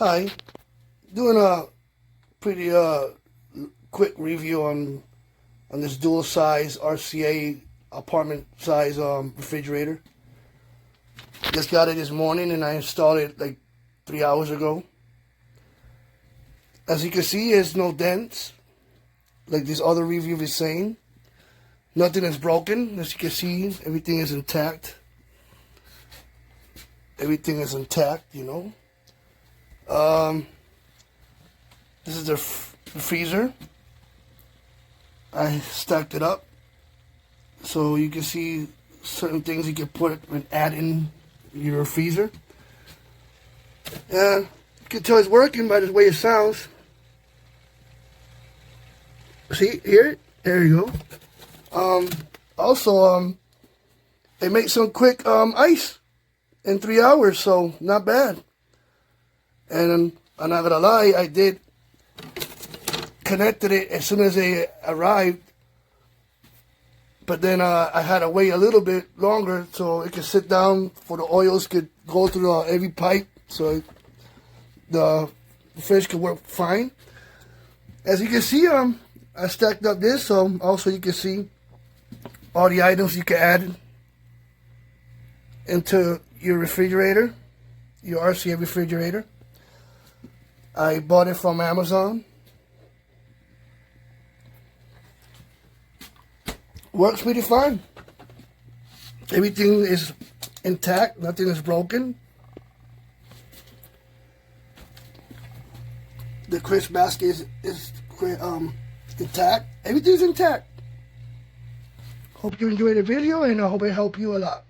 Hi, doing a pretty quick review on this dual size RCA apartment size refrigerator. Just got it this morning and I installed it like 3 hours ago. As you can see, there's no dents like this other review is saying. Nothing is broken. As you can see, everything is intact. Everything is intact, you know. This is the freezer. I stacked it up so you can see certain things you can put and add in your freezer. And you can tell it's working by the way it sounds. See, hear it? There you go. Also, it makes some quick ice in 3 hours, so not bad. And I'm not gonna lie, I did connected it as soon as they arrived, but then I had to wait a little bit longer so it could sit down for the oils could go through every pipe, so the fridge could work fine. As you can see, I stacked up this, so also you can see all the items you can add into your refrigerator, your RCA refrigerator. I bought it from Amazon. Works pretty fine. Everything is intact. Nothing is broken. The crisp basket is intact. Everything's intact. Hope you enjoyed the video, and I hope it helped you a lot.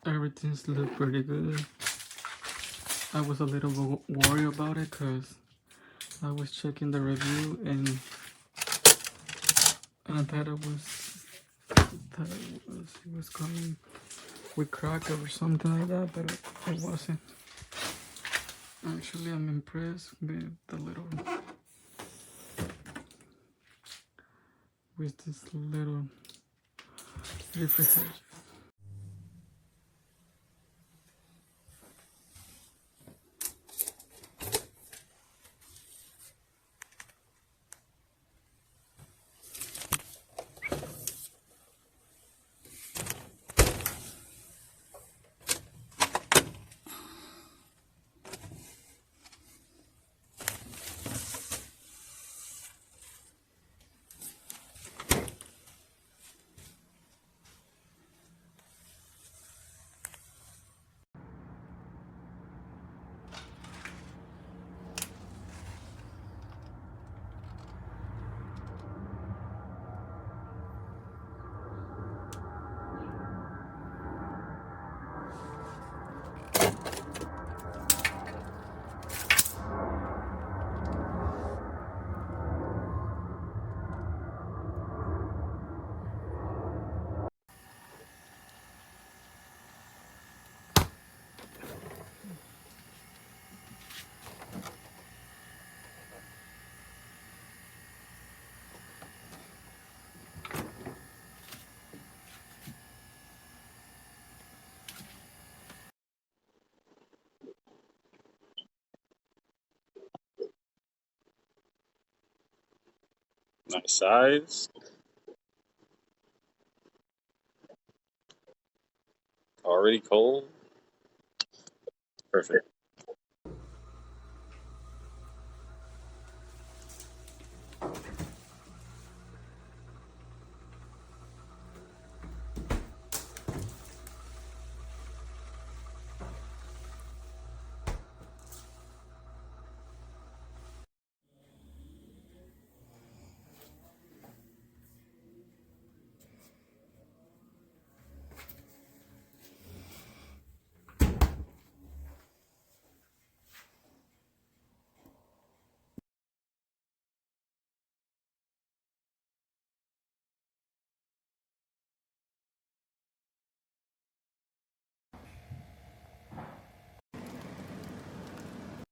Everything's look pretty good. I was a little worried about it because I was checking the review and I thought it was coming with crack or something like that, but it wasn't. Actually, I'm impressed with this little refrigerator. Nice size. Already cold. Perfect.